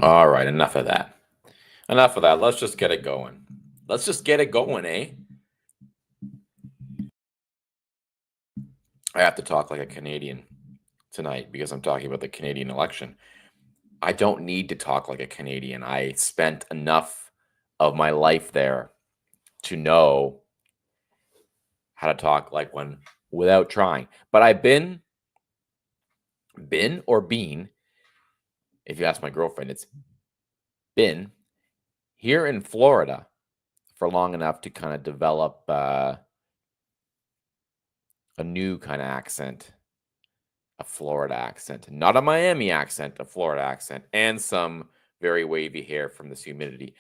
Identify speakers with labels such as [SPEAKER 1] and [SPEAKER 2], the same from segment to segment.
[SPEAKER 1] All right, enough of that. Enough of that. Let's just get it going. Let's just get it going, eh? I have to talk like a Canadian tonight because I'm talking about the Canadian election. I don't need to talk like a Canadian. I spent enough of my life there to know how to talk like one without trying. But I've been or been, if you ask my girlfriend, it's been here in Florida for long enough to kind of develop a new kind of accent, a Florida accent, not a Miami accent, a Florida accent, and some very wavy hair from this humidity.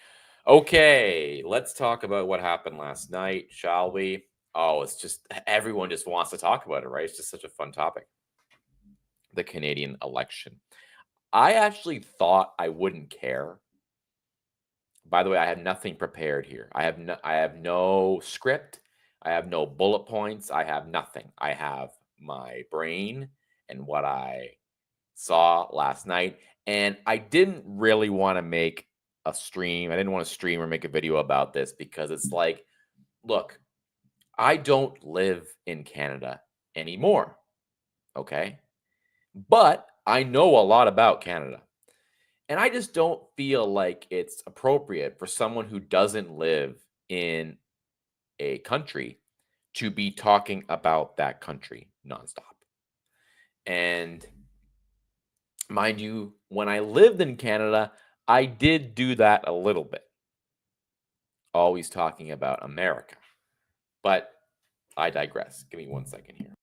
[SPEAKER 1] Okay, let's talk about what happened last night, shall we? Oh, it's just everyone just wants to talk about it, right? It's just such a fun topic. The Canadian election. I actually thought I wouldn't care. By the way, I have nothing prepared here. I have no script. I have no bullet points. I have nothing. I have my brain and what I saw last night. And I didn't really want to make a stream. I didn't want to stream or make a video about this because it's like, look, I don't live in Canada anymore. Okay. But I know a lot about Canada. And I just don't feel like it's appropriate for someone who doesn't live in a country to be talking about that country nonstop. And mind you, when I lived in Canada, I did do that a little bit, always talking about America. But I digress. Give me 1 second here.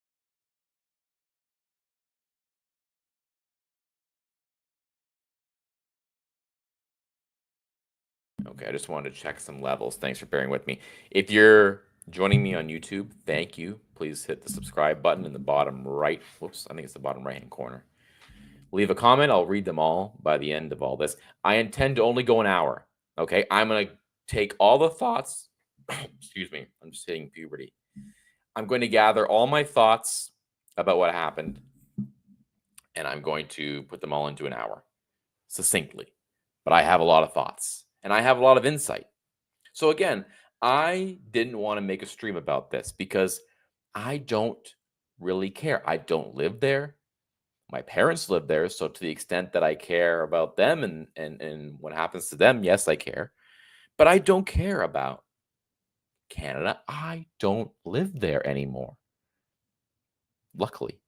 [SPEAKER 1] Okay, I just wanted to check some levels. Thanks for bearing with me. If you're joining me on YouTube, thank you. Please hit the subscribe button in the bottom right. Whoops, I think it's the bottom right hand corner. Leave a comment. I'll read them all by the end of all this. I intend to only go an hour. Okay, I'm going to take all the thoughts. Excuse me, I'm just hitting puberty. I'm going to gather all my thoughts about what happened, and I'm going to put them all into an hour succinctly. But I have a lot of thoughts, and I have a lot of insight. So again, I didn't want to make a stream about this because I don't really care. I don't live there. My parents live there, so to the extent that I care about them and what happens to them, yes, I care. But I don't care about Canada. I don't live there anymore. Luckily,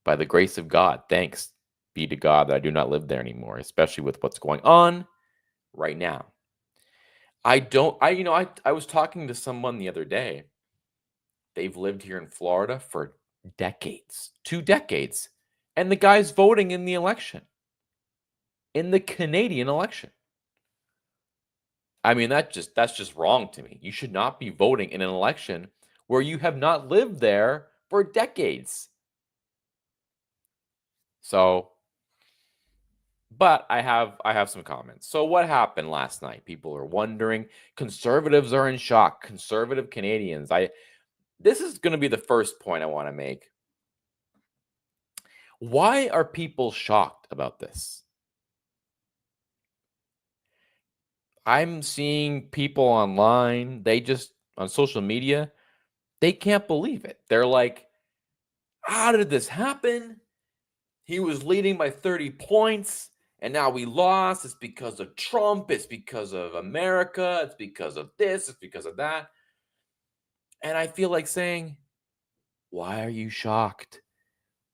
[SPEAKER 1] by the grace of God, thanks be to God that I do not live there anymore, especially with what's going on right now. I don't I was talking to someone the other day. They've lived here in Florida for decades, 2 decades, and the guy's voting in the election, in the Canadian election. I mean, that's just wrong to me. You should not be voting in an election where you have not lived there for decades. So, but I have some comments. So what happened last night? People are wondering. Conservatives are in shock. Conservative Canadians. This is going to be the first point I want to make. Why are people shocked about this? I'm seeing people online, they just on social media, they can't believe it. They're like, how did this happen? He was leading by 30 points and now we lost. It's because of Trump. It's because of America. It's because of this. It's because of that. And I feel like saying, why are you shocked?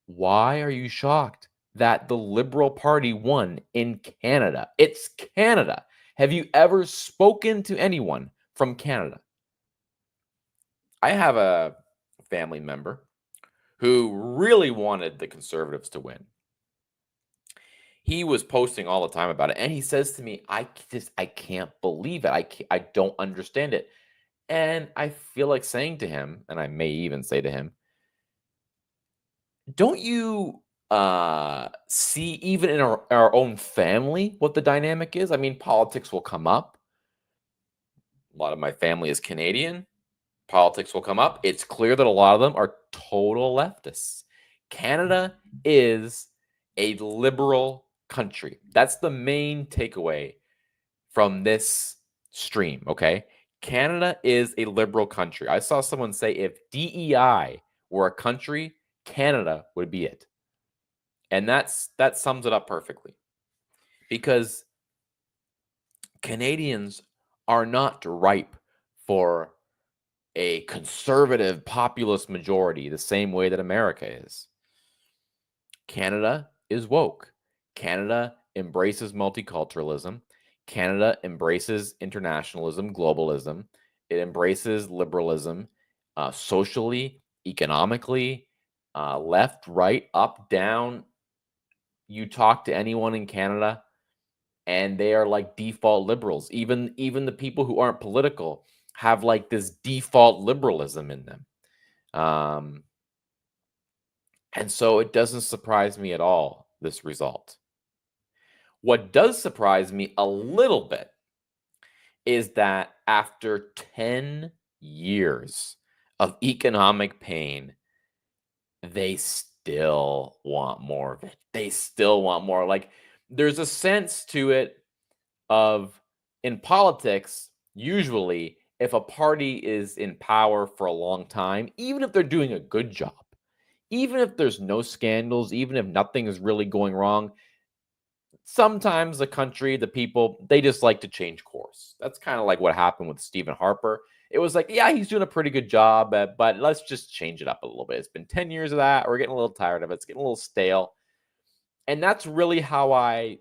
[SPEAKER 1] Why are you shocked that the Liberal Party won in Canada? It's Canada. Have you ever spoken to anyone from Canada? I have a family member who really wanted the Conservatives to win. He was posting all the time about it, and he says to me, I can't believe it. I don't understand it." And I feel like saying to him, and I may even say to him, "Don't you see even in our own family what the dynamic is? I mean, politics will come up. A lot of my family is Canadian. Politics will come up. It's clear that a lot of them are total leftists. Canada is a liberal country. That's the main takeaway from this stream, okay? Canada is a liberal country. I saw someone say if DEI were a country, Canada would be it. And that sums it up perfectly. Because Canadians are not ripe for a conservative populist majority the same way that America is. Canada is woke. Canada embraces multiculturalism. Canada embraces internationalism, globalism. It embraces liberalism socially, economically, left, right, up, down. You talk to anyone in Canada, and they are like default liberals. Even the people who aren't political have like this default liberalism in them. And so it doesn't surprise me at all, this result. What does surprise me a little bit is that after 10 years of economic pain, they still want more of it. They still want more. Like, there's a sense to it of, in politics, usually, if a party is in power for a long time, even if they're doing a good job, even if there's no scandals, even if nothing is really going wrong, sometimes the country, the people, they just like to change course. That's kind of like what happened with Stephen Harper. It was like, yeah, he's doing a pretty good job, but let's just change it up a little bit. It's been 10 years of that. We're getting a little tired of it. It's getting a little stale. And that's really how I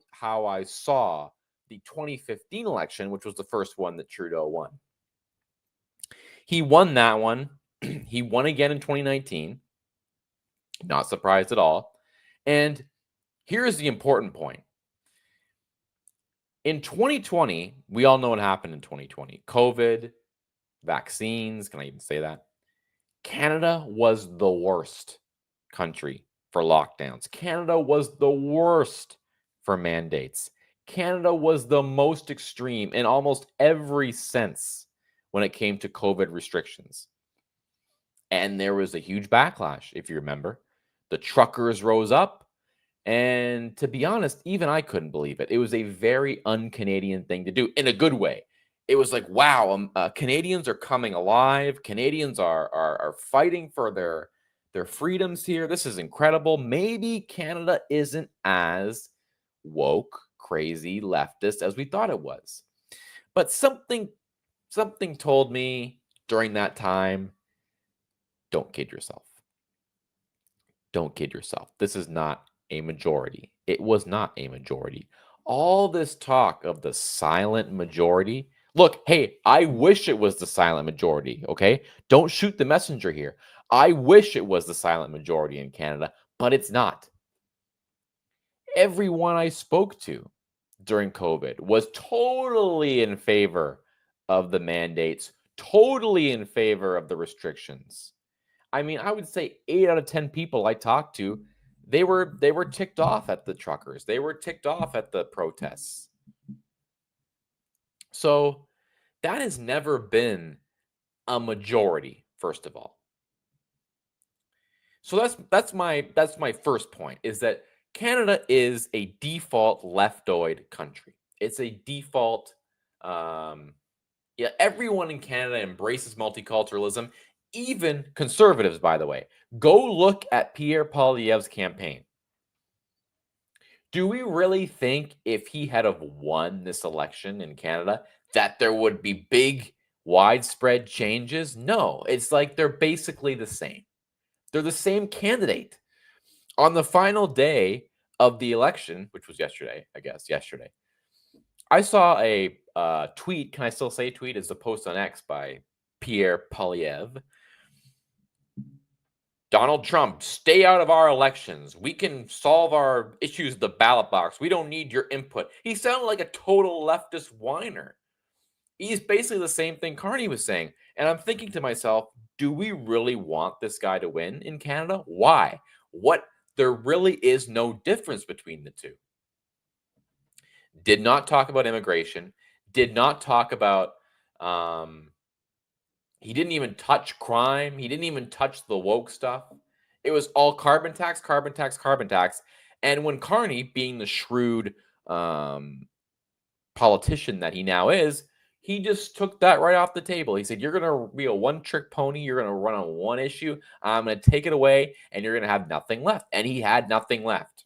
[SPEAKER 1] saw the 2015 election, which was the first one that Trudeau won. He won that one. He won again in 2019. Not surprised at all. And here's the important point. In 2020, we all know what happened in 2020. COVID, vaccines, can I even say that? Canada was the worst country for lockdowns. Canada was the worst for mandates. Canada was the most extreme in almost every sense when it came to COVID restrictions. And there was a huge backlash, if you remember. The truckers rose up. And to be honest, even I couldn't believe it. It was a very un-Canadian thing to do in a good way. It was like, wow, Canadians are coming alive. Canadians are fighting for their freedoms here. This is incredible. Maybe Canada isn't as woke, crazy, leftist as we thought it was. But something told me during that time, don't kid yourself. Don't kid yourself. This is not a majority. It was not a majority. All this talk of the silent majority. Look, hey, I wish it was the silent majority, okay? Don't shoot the messenger here. I wish it was the silent majority in Canada, but it's not. Everyone I spoke to during COVID was totally in favor of the mandates, totally in favor of the restrictions. I mean, I would say 8 out of 10 people I talked to, they were ticked off at the truckers. They were ticked off at the protests. So that has never been a majority, first of all. So that's my first point, is that Canada is a default leftoid country. It's a default. Everyone in Canada embraces multiculturalism. Even conservatives, by the way. Go look at Pierre Poilievre's campaign. Do we really think if he had have won this election in Canada that there would be big, widespread changes? No, it's like they're basically the same. They're the same candidate. On the final day of the election, which was yesterday, I saw a tweet. Can I still say tweet? It's a post on X by Pierre Poilievre. Donald Trump, stay out of our elections. We can solve our issues at the ballot box. We don't need your input. He sounded like a total leftist whiner. He's basically the same thing Carney was saying. And I'm thinking to myself, do we really want this guy to win in Canada? Why? There really is no difference between the two. Did not talk about immigration. Did not talk about he didn't even touch crime. He didn't even touch the woke stuff. It was all carbon tax, carbon tax, carbon tax. And when Carney, being the shrewd politician that he now is, he just took that right off the table. He said, you're going to be a one-trick pony. You're going to run on one issue. I'm going to take it away, and you're going to have nothing left. And he had nothing left.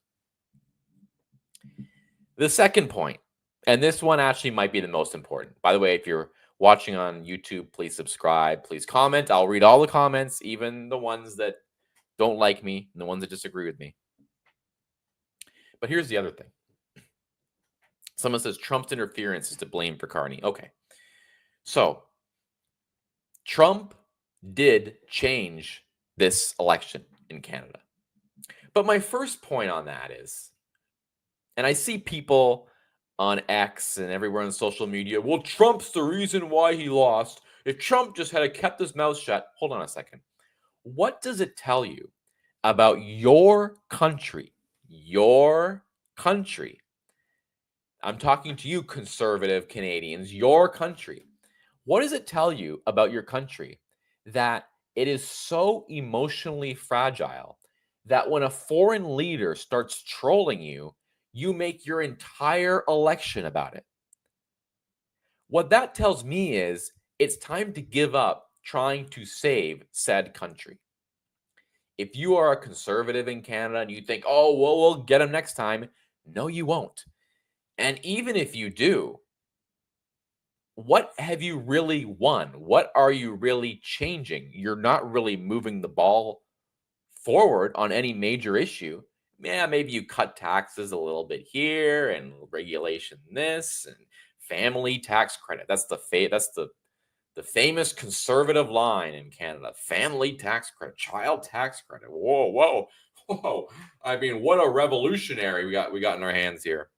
[SPEAKER 1] The second point, and this one actually might be the most important. By the way, if you're watching on YouTube, please subscribe. Please comment. I'll read all the comments, even the ones that don't like me and the ones that disagree with me. But here's the other thing. Someone says Trump's interference is to blame for Carney. Okay. So Trump did change this election in Canada. But my first point on that is, and I see people on X and everywhere on social media, well, Trump's the reason why he lost. If Trump just had kept his mouth shut, hold on a second. What does it tell you about your country? Your country. I'm talking to you, conservative Canadians, your country. What does it tell you about your country that it is so emotionally fragile that when a foreign leader starts trolling you, you make your entire election about it? What that tells me is it's time to give up trying to save said country. If you are a conservative in Canada and you think, oh, well, we'll get him next time, no, you won't. And even if you do, what have you really won? What are you really changing? You're not really moving the ball forward on any major issue. Yeah, maybe you cut taxes a little bit here and regulation this and family tax credit. That's the famous conservative line in Canada. Family tax credit, child tax credit. Whoa. I mean, what a revolutionary we got in our hands here.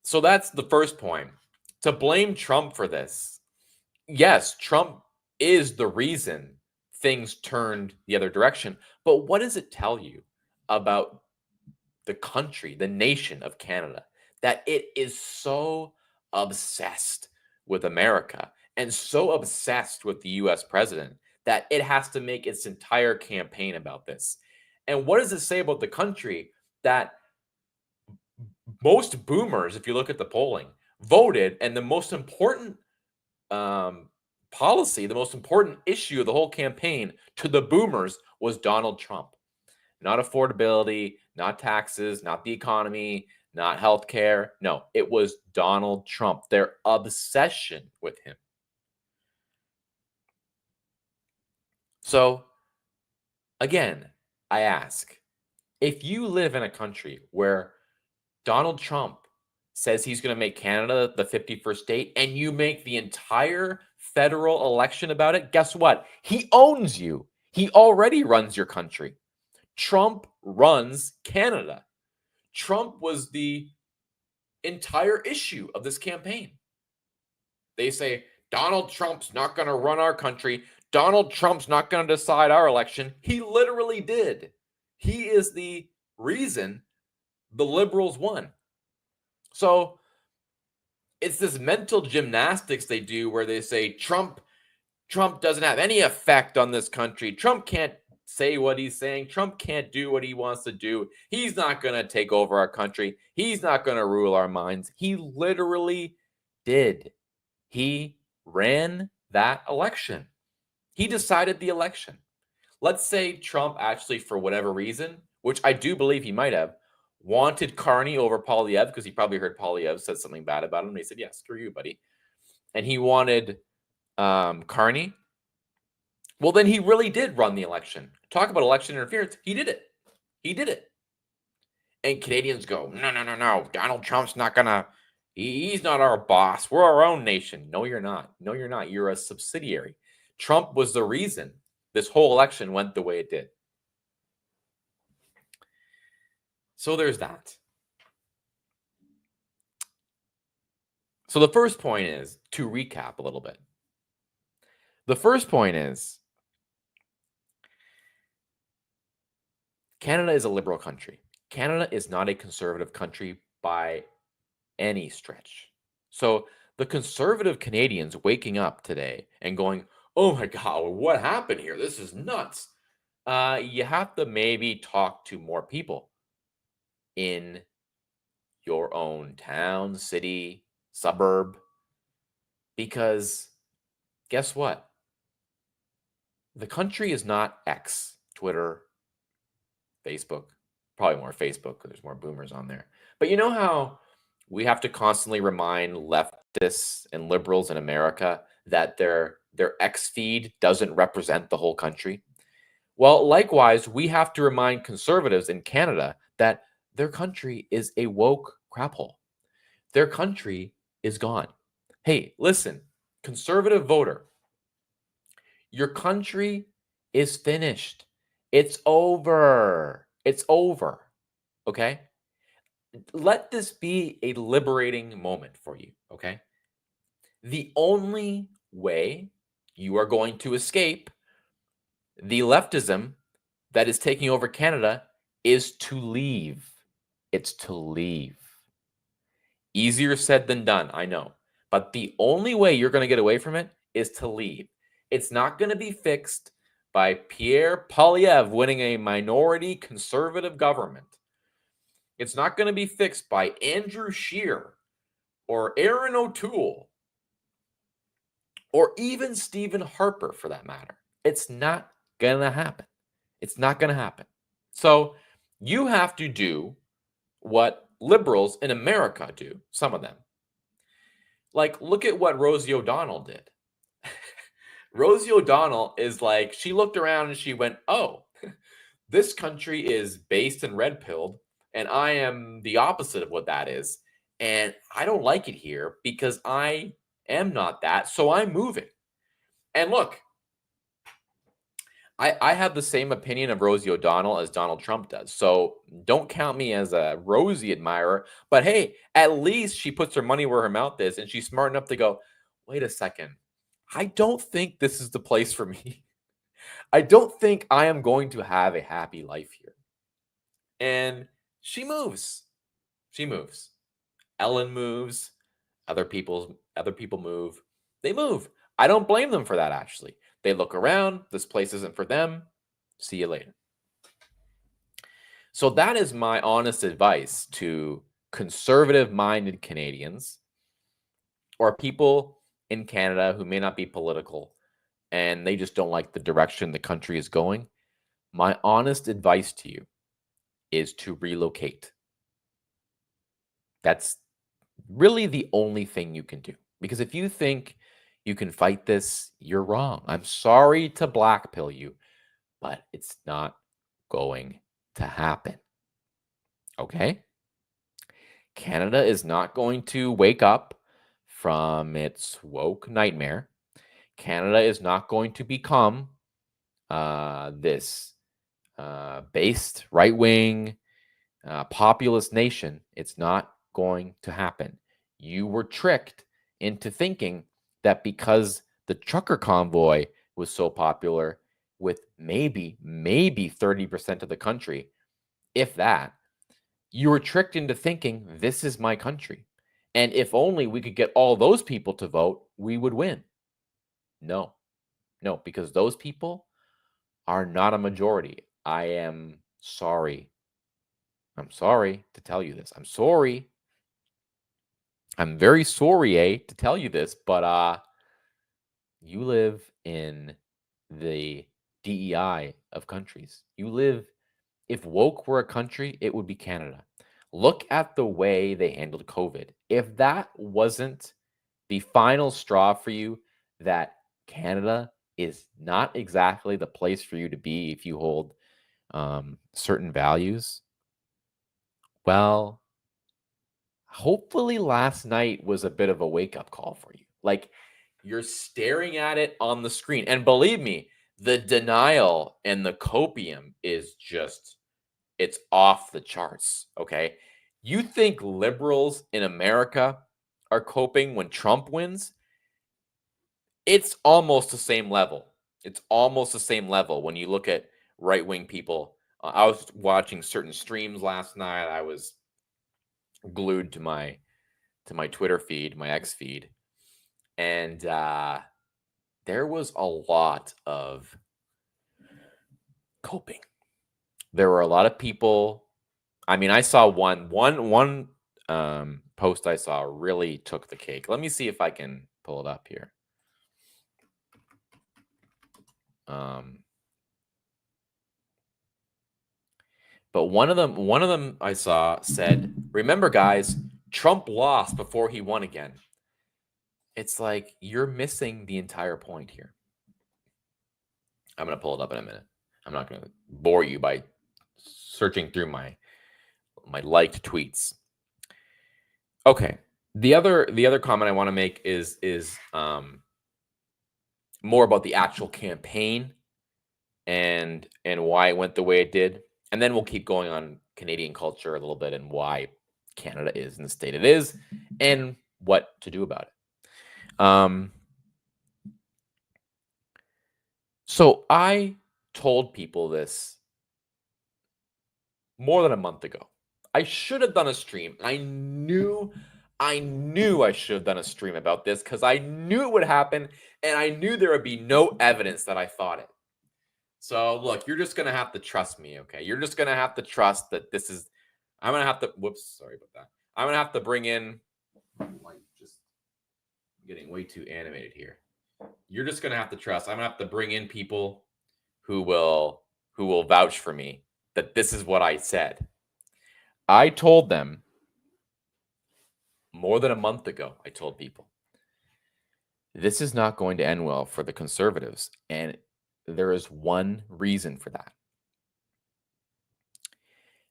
[SPEAKER 1] So that's the first point. To blame Trump for this. Yes, Trump is the reason things turned the other direction. But what does it tell you about the country, the nation of Canada, that it is so obsessed with America and so obsessed with the US president that it has to make its entire campaign about this? And what does it say about the country that most boomers, if you look at the polling, voted, and the most important policy, the most important issue of the whole campaign to the boomers was Donald Trump? Not affordability, not taxes, not the economy, not healthcare. No, it was Donald Trump, their obsession with him. So, again, I ask, if you live in a country where Donald Trump says he's going to make Canada the 51st state and you make the entire federal election about it, guess what? He owns you. He already runs your country. Trump runs Canada. Trump was the entire issue of this campaign. They say, Donald Trump's not going to run our country. Donald Trump's not going to decide our election. He literally did. He is the reason the liberals won. So it's this mental gymnastics they do where they say Trump doesn't have any effect on this country. Trump can't say what he's saying. Trump can't do what he wants to do. He's not going to take over our country. He's not going to rule our minds. He literally did. He ran that election. He decided the election. Let's say Trump actually, for whatever reason, which I do believe he might have, wanted Carney over Poilievre because he probably heard Poilievre said something bad about him. And he said, yeah, screw you, buddy. And he wanted Carney. Well, then he really did run the election. Talk about election interference. He did it. He did it. And Canadians go, no. Donald Trump's not going to, he's not our boss. We're our own nation. No, you're not. No, you're not. You're a subsidiary. Trump was the reason this whole election went the way it did. So there's that. So the first point is, to recap a little bit. The first point is, Canada is a liberal country. Canada is not a conservative country by any stretch. So the conservative Canadians waking up today and going, oh my God, what happened here? This is nuts. You have to maybe talk to more people in your own town, city, suburb, because guess what? The country is not X, Twitter, Facebook, probably more Facebook because there's more boomers on there. But you know how we have to constantly remind leftists and liberals in America that their X feed doesn't represent the whole country? Well, likewise, we have to remind conservatives in Canada that their country is a woke crap hole. Their country is gone. Hey, listen, conservative voter, your country is finished. It's over. It's over. Okay? Let this be a liberating moment for you. Okay? The only way you are going to escape the leftism that is taking over Canada is to leave. It's to leave. Easier said than done, I know. But the only way you're going to get away from it is to leave. It's not going to be fixed by Pierre Poilievre winning a minority conservative government. It's not going to be fixed by Andrew Scheer or Aaron O'Toole or even Stephen Harper for that matter. It's not going to happen. It's not going to happen. So you have to do what liberals in America do, some of them. Like, look at what Rosie O'Donnell did. Rosie O'Donnell is like, she looked around and she went, oh, this country is based and red pilled, and I am the opposite of what that is. And I don't like it here because I am not that. So I'm moving. And look, I have the same opinion of Rosie O'Donnell as Donald Trump does. So don't count me as a Rosie admirer. But hey, at least she puts her money where her mouth is and she's smart enough to go, wait a second. I don't think this is the place for me. I don't think I am going to have a happy life here. And she moves. She moves. Ellen moves. Other people move. They move. I don't blame them for that, actually. They look around. This place isn't for them. See you later. So that is my honest advice to conservative-minded Canadians or people in Canada who may not be political and they just don't like the direction the country is going. My honest advice to you is to relocate. That's really the only thing you can do. Because if you think you can fight this, you're wrong. I'm sorry to blackpill you, but it's not going to happen. Okay? Canada is not going to wake up from its woke nightmare. Canada is not going to become this based right wing populist nation. It's not going to happen. You were tricked into thinking that because the trucker convoy was so popular with maybe 30% of the country, if that, you were tricked into thinking this is my country. And if only we could get all those people to vote, we would win. No, because those people are not a majority. I am sorry. I'm sorry to tell you this. I'm sorry. I'm very sorry, to tell you this, but you live in the DEI of countries. You live, if woke were a country, it would be Canada. Look at the way they handled COVID. If that wasn't the final straw for you, that Canada is not exactly the place for you to be if you hold certain values, well, hopefully last night was a bit of a wake-up call for you. Like, you're staring at it on the screen. And believe me, the denial and the copium is just, it's off the charts, okay? You think liberals in America are coping when Trump wins? It's almost the same level. It's almost the same level when you look at right-wing people. I was watching certain streams last night. I was glued to my Twitter feed, my X feed, and there was a lot of hoping. There were a lot of people. I mean, I saw one post I saw really took the cake. Let me see if I can pull it up here. But one of them I saw said, "Remember, guys, Trump lost before he won again." It's like you're missing the entire point here. I'm gonna pull it up in a minute. I'm not gonna bore you by searching through my liked tweets. Okay. The other comment I want to make is more about the actual campaign and why it went the way it did. And then we'll keep going on Canadian culture a little bit and why Canada is in the state it is and what to do about it. So I told people this more than a month ago. I should have done a stream. I knew I should have done a stream about this because I knew it would happen and I knew there would be no evidence that I thought it. So look, you're just going to have to trust me, okay? You're just going to have to trust that this is, I'm going to have to, whoops, sorry about that. I'm going to have to bring in, like, just getting way too animated here. You're just going to have to trust. I'm going to have to bring in people who will vouch for me that this is what I said. I told them more than a month ago, I told people, this is not going to end well for the Conservatives. And there is one reason for that.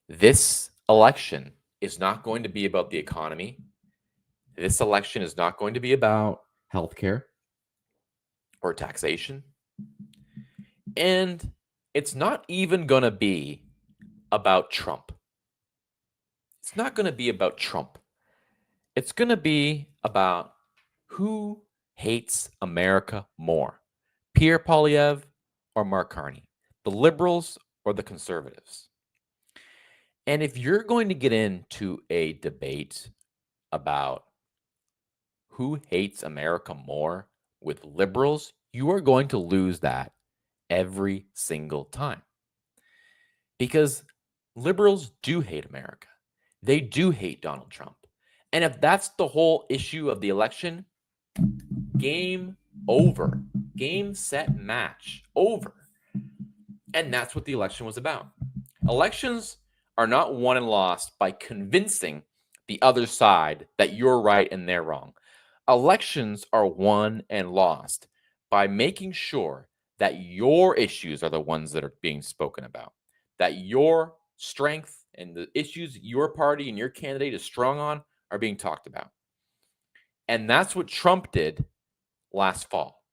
[SPEAKER 1] This election is not going to be about the economy. This election is not going to be about healthcare or taxation. And it's not even going to be about Trump. It's not going to be about Trump. It's going to be about who hates America more, Pierre Poilievre or Mark Carney, the Liberals or the Conservatives. And if you're going to get into a debate about who hates America more with Liberals, you are going to lose that every single time. Because Liberals do hate America. They do hate Donald Trump. And if that's the whole issue of the election, game over. Game, set, match. Over. And that's what the election was about. Elections are not won and lost by convincing the other side that you're right and they're wrong. Elections are won and lost by making sure that your issues are the ones that are being spoken about, that your strength and the issues your party and your candidate is strong on are being talked about. And that's what Trump did last fall.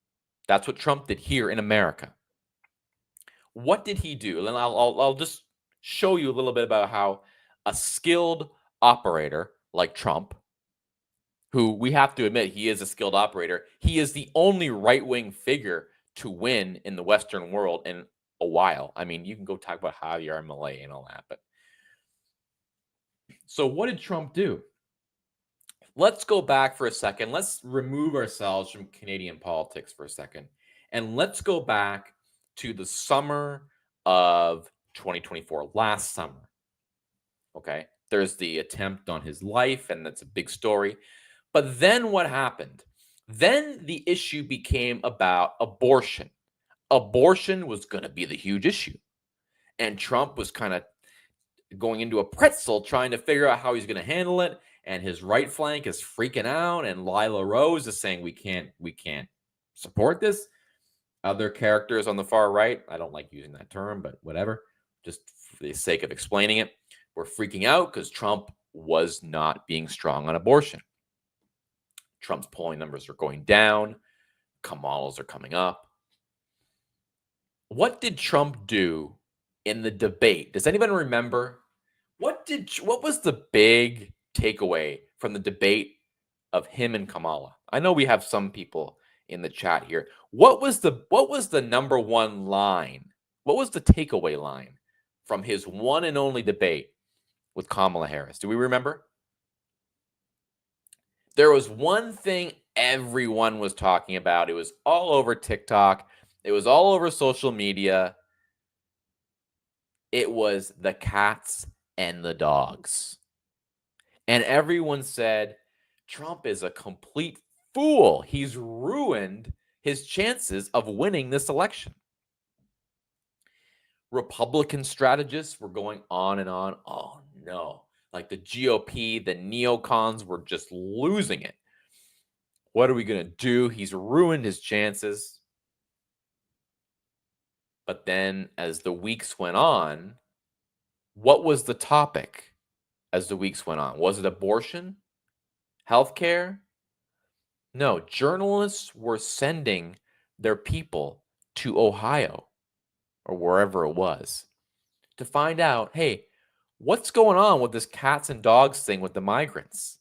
[SPEAKER 1] That's what Trump did here in America. What did he do? And I'll just show you a little bit about how a skilled operator like Trump, who we have to admit he is a skilled operator, he is the only right-wing figure to win in the Western world in a while. I mean, you can go talk about Javier Milei and all that, but so what did Trump do? Let's go back for a second. Let's remove ourselves from Canadian politics for a second. And let's go back to the summer of 2024, last summer. Okay. There's the attempt on his life, and that's a big story. But then what happened? Then the issue became about abortion. Abortion was going to be the huge issue. And Trump was kind of going into a pretzel trying to figure out how he's going to handle it. And his right flank is freaking out, and Lila Rose is saying we can't support this. Other characters on the far right, I don't like using that term, but whatever, just for the sake of explaining it, we're freaking out because Trump was not being strong on abortion. Trump's polling numbers are going down. Kamala's are coming up. What did Trump do in the debate? Does anyone remember? What was the big takeaway from the debate of him and Kamala? I know we have some people in the chat here. What was the number one line? What was the takeaway line from his one and only debate with Kamala Harris? Do we remember? There was one thing everyone was talking about. It was all over TikTok. It was all over social media. It was the cats and the dogs. And everyone said, Trump is a complete fool. He's ruined his chances of winning this election. Republican strategists were going on and on. Oh, no. Like the GOP, the neocons were just losing it. What are we going to do? He's ruined his chances. But then as the weeks went on, what was the topic as the weeks went on? Was it abortion? Healthcare? No, journalists were sending their people to Ohio or wherever it was to find out, hey, what's going on with this cats and dogs thing with the migrants?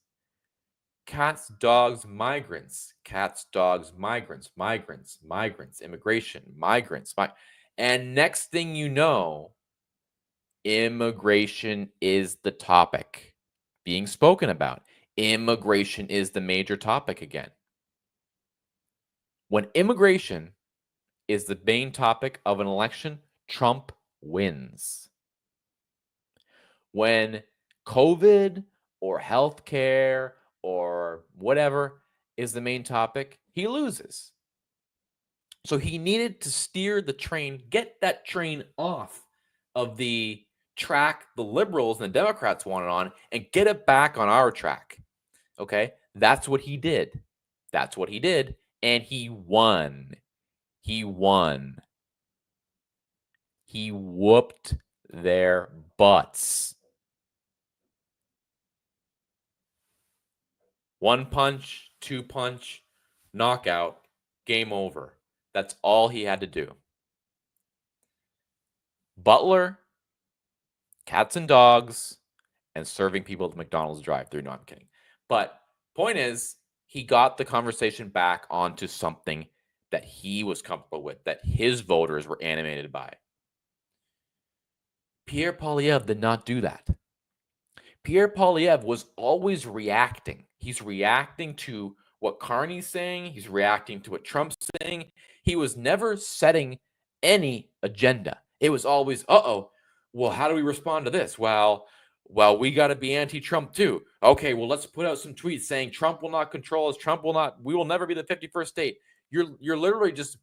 [SPEAKER 1] Cats, dogs, migrants, cats, dogs, migrants, migrants, migrants, immigration, migrants. And next thing you know, immigration is the topic being spoken about. Immigration is the major topic again. When immigration is the main topic of an election, Trump wins. When COVID or healthcare or whatever is the main topic, he loses. So he needed to steer the train, get that train off of the track the liberals and the Democrats wanted on, and get it back on our track. Okay? That's what he did. That's what he did. And he won. He won. He whooped their butts. One punch, two punch, knockout, game over. That's all he had to do. Butler, cats and dogs, and serving people at the McDonald's drive-thru. No, I'm kidding. But point is, he got the conversation back onto something that he was comfortable with, that his voters were animated by. Pierre Poilievre did not do that. Pierre Poilievre was always reacting. He's reacting to what Carney's saying. He's reacting to what Trump's saying. He was never setting any agenda. It was always, well, how do we respond to this? Well, we got to be anti-Trump too. Okay, well, let's put out some tweets saying Trump will not control us. We will never be the 51st state. You're literally just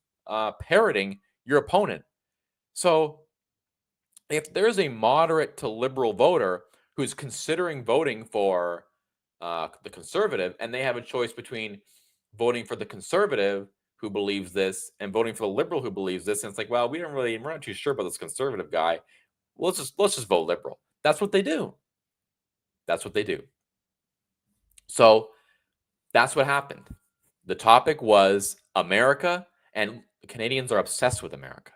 [SPEAKER 1] parroting your opponent. So if there's a moderate to liberal voter who's considering voting for the conservative, and they have a choice between voting for the conservative who believes this and voting for the liberal who believes this, and it's like, well, we're not too sure about this conservative guy. Let's just vote liberal. That's what they do. That's what they do. So that's what happened. The topic was America, and Canadians are obsessed with America.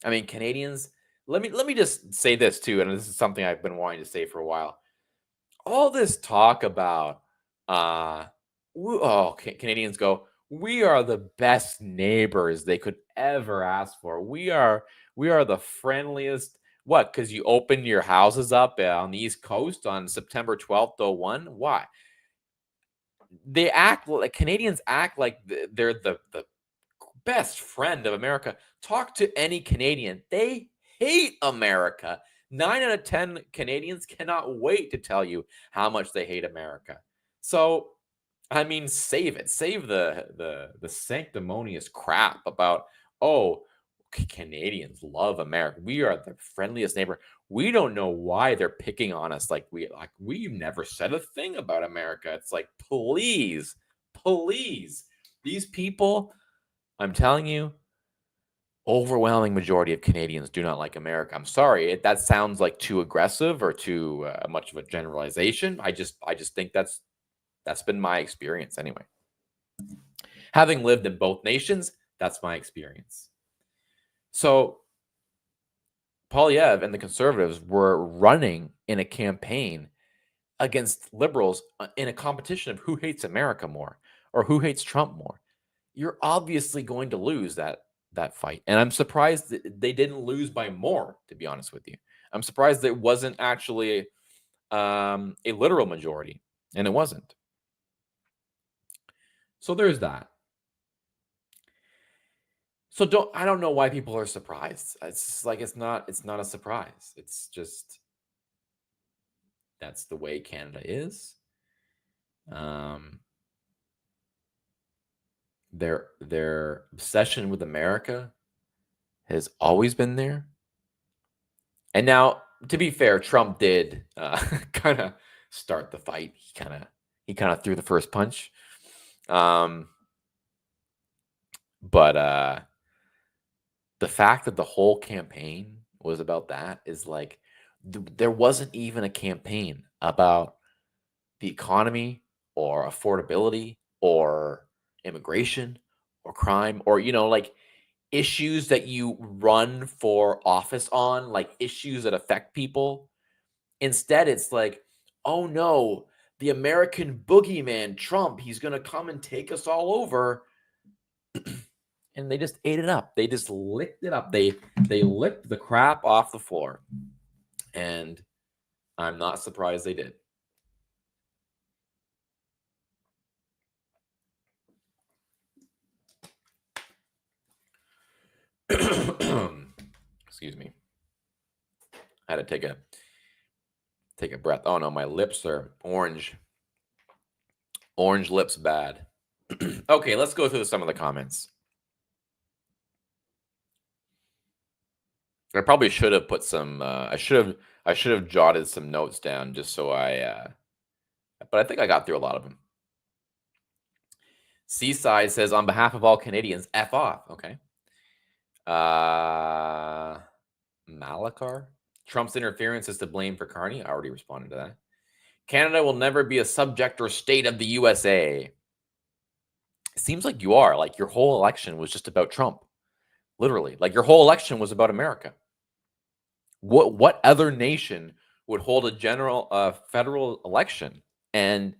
[SPEAKER 1] I mean, Canadians. Let me just say this too, and this is something I've been wanting to say for a while. All this talk about Canadians go, we are the best neighbors they could ever ask for. We are the friendliest. What? Because you opened your houses up on the East Coast on September 12th, 01? Why? They act like Canadians act like they're the best friend of America. Talk to any Canadian. They hate America. 9 out of 10 Canadians cannot wait to tell you how much they hate America. So, I mean, save it. Save the sanctimonious crap about, Canadians love America. We are the friendliest neighbor. We don't know why they're picking on us we've never said a thing about America. It's like, please. These people, I'm telling you, overwhelming majority of Canadians do not like America. I'm sorry, that sounds like too aggressive or too much of a generalization. I just think that's been my experience anyway. Having lived in both nations, that's my experience. So Poilievre and the Conservatives were running in a campaign against liberals in a competition of who hates America more or who hates Trump more. You're obviously going to lose that fight. And I'm surprised that they didn't lose by more, to be honest with you. I'm surprised there wasn't actually a literal majority, and it wasn't. So there's that. So I don't know why people are surprised. It's just like it's not a surprise. It's just that's the way Canada is. Um, their obsession with America has always been there. And now, to be fair, Trump did kind of start the fight. He kind of threw the first punch. Um, but the fact that the whole campaign was about that is like there wasn't even a campaign about the economy or affordability or immigration or crime or like issues that you run for office on, like issues that affect people. Instead, it's like, oh no, the American boogeyman, Trump, he's going to come and take us all over. And they just ate it up. They just licked it up. They licked the crap off the floor. And I'm not surprised they did. Excuse me. I had to take a breath. Oh no, my lips are orange. Orange lips bad. Okay, let's go through some of the comments. I probably should have put some I should have jotted some notes down just so but I think I got through a lot of them. Seaside says on behalf of all Canadians, F off. Okay. Malakar. Trump's interference is to blame for Carney. I already responded to that. Canada will never be a subject or state of the USA. It seems like you are. Like your whole election was just about Trump. Literally. Like your whole election was about America. What other nation would hold a general federal election and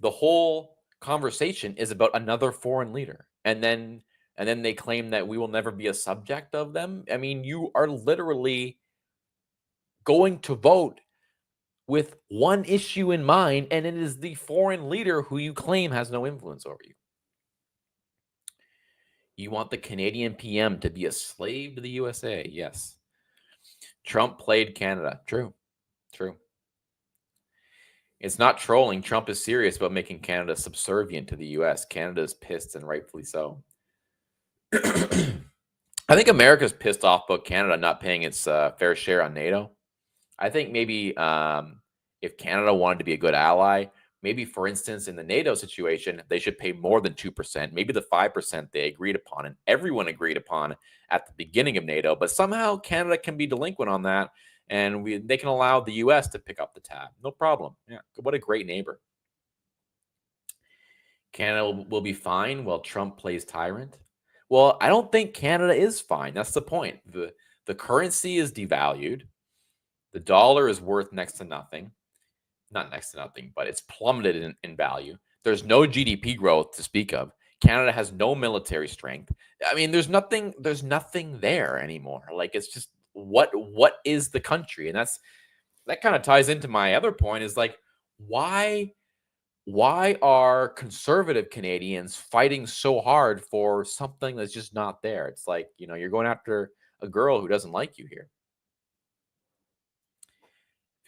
[SPEAKER 1] the whole conversation is about another foreign leader, and then they claim that we will never be a subject of them? I mean, you are literally going to vote with one issue in mind, and it is the foreign leader who you claim has no influence over you. You want the Canadian PM to be a slave to the USA? Yes. Trump played Canada. True. It's not trolling. Trump is serious about making Canada subservient to the US. Canada is pissed, and rightfully so. I think America's pissed off about Canada not paying its fair share on NATO. I think maybe if Canada wanted to be a good ally, maybe, for instance, in the NATO situation, they should pay more than 2%, maybe the 5% they agreed upon and everyone agreed upon at the beginning of NATO. But somehow Canada can be delinquent on that, and they can allow the US to pick up the tab. No problem. Yeah, what a great neighbor. Canada will be fine while Trump plays tyrant. Well, I don't think Canada is fine. That's the point. The currency is devalued. The dollar is worth next to nothing. Not next to nothing, but it's plummeted in value. There's no GDP growth to speak of. Canada has no military strength. I mean, there's nothing there anymore. Like, it's just what is the country? And that kind of ties into my other point, is like, why are conservative Canadians fighting so hard for something that's just not there? It's like, you're going after a girl who doesn't like you here.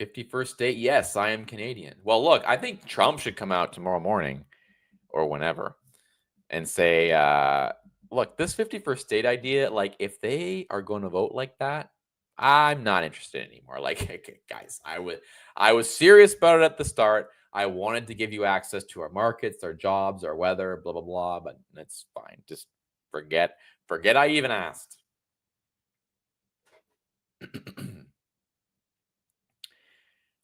[SPEAKER 1] 51st state, yes, I am Canadian. Well, look, I think Trump should come out tomorrow morning or whenever and say, look, this 51st state idea, like, if they are going to vote like that, I'm not interested anymore. Like, okay, guys, I was serious about it at the start. I wanted to give you access to our markets, our jobs, our weather, blah, blah, blah, but that's fine. Just forget I even asked.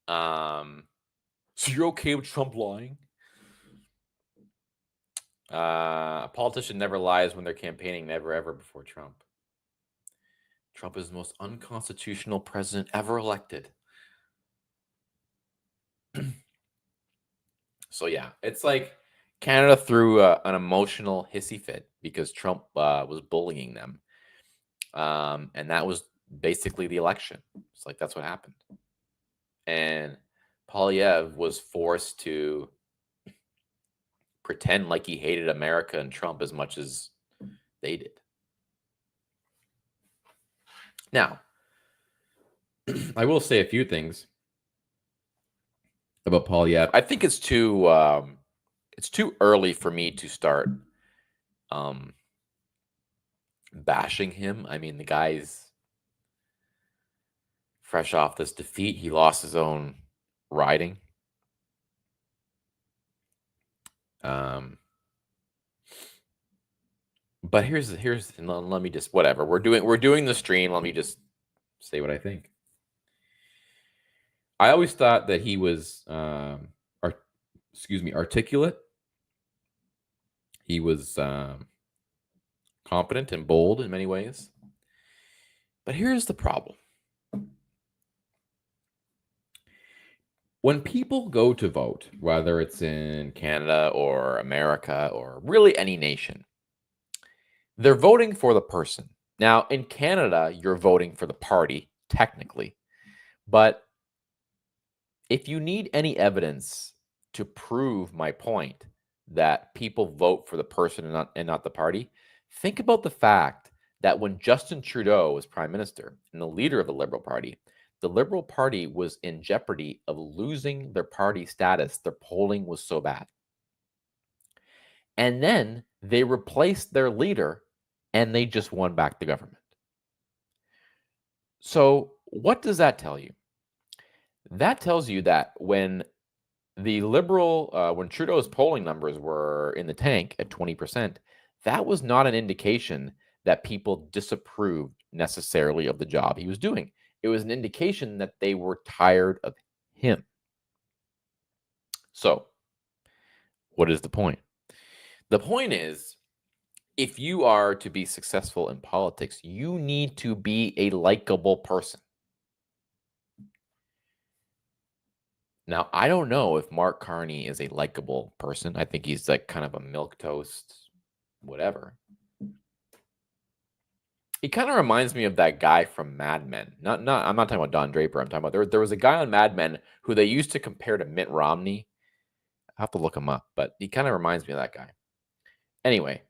[SPEAKER 1] So you're okay with Trump lying? A politician never lies when they're campaigning, never ever before Trump. Trump is the most unconstitutional president ever elected. So yeah, it's like Canada threw an emotional hissy fit because Trump was bullying them. And that was basically the election. It's like, that's what happened. And Polyev was forced to pretend like he hated America and Trump as much as they did. Now, I will say a few things about Polyev. I think it's too early for me to start bashing him. I mean, the guy's fresh off this defeat. He lost his own riding. But here's let me just whatever. We're doing the stream. Let me just say what I think. I always thought that he was articulate. He was competent and bold in many ways. But here's the problem. When people go to vote, whether it's in Canada or America or really any nation, they're voting for the person. Now, in Canada, you're voting for the party, technically. But if you need any evidence to prove my point that people vote for the person and not the party, think about the fact that when Justin Trudeau was prime minister and the leader of the Liberal Party, the Liberal Party was in jeopardy of losing their party status. Their polling was so bad. And then they replaced their leader and they just won back the government. So what does that tell you? That tells you that when the Liberal, when Trudeau's polling numbers were in the tank at 20%, that was not an indication that people disapproved necessarily of the job he was doing. It was an indication that they were tired of him. So, what is the point? The point is, if you are to be successful in politics, you need to be a likable person. Now, I don't know if Mark Carney is a likable person. I think he's like kind of a milquetoast, whatever. He kind of reminds me of that guy from Mad Men. I'm not talking about Don Draper. I'm talking about there was a guy on Mad Men who they used to compare to Mitt Romney. I have to look him up, but he kind of reminds me of that guy. Anyway,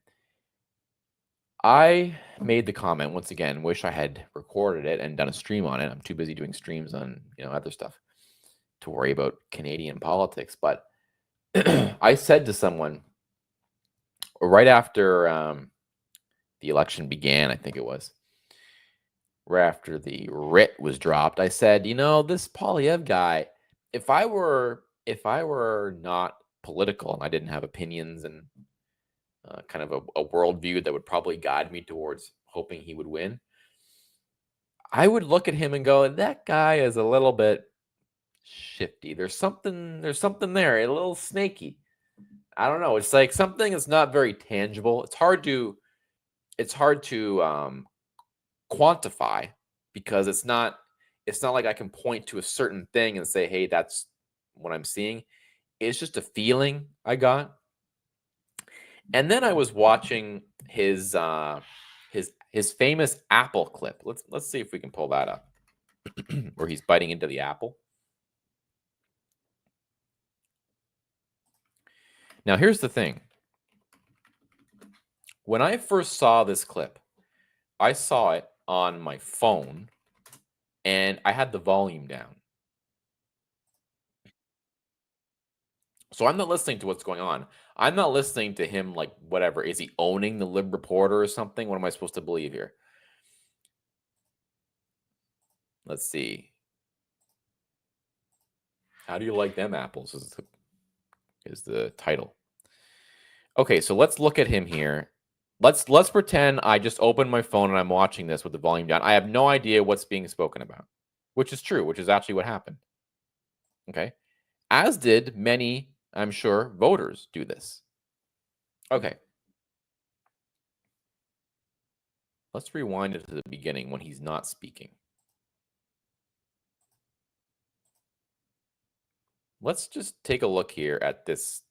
[SPEAKER 1] I made the comment once again, wish I had recorded it and done a stream on it. I'm too busy doing streams on, other stuff to worry about Canadian politics. But I said to someone right after the election began, I think it was, right after the writ was dropped, I said, this Polyev guy, if I were not political and I didn't have opinions and kind of a worldview that would probably guide me towards hoping he would win, I would look at him and go, that guy is a little bit shifty. There's something there, a little snaky. I don't know. It's like something that's not very tangible. It's hard to quantify because it's not like I can point to a certain thing and say, hey, that's what I'm seeing. It's just a feeling I got. And then I was watching his famous apple clip. Let's see if we can pull that up. Where he's biting into the apple. Now here's the thing. When I first saw this clip, I saw it on my phone and I had the volume down. So I'm not listening to what's going on. I'm not listening to him like whatever. Is he owning the Lib Reporter or something? What am I supposed to believe here? Let's see. How do you like them apples is the title. Okay, so let's look at him here. Let's pretend I just opened my phone and I'm watching this with the volume down. I have no idea what's being spoken about, which is true, which is actually what happened. Okay. As did many, I'm sure, voters do this. Okay. Let's rewind it to the beginning when he's not speaking. Let's just take a look here at this.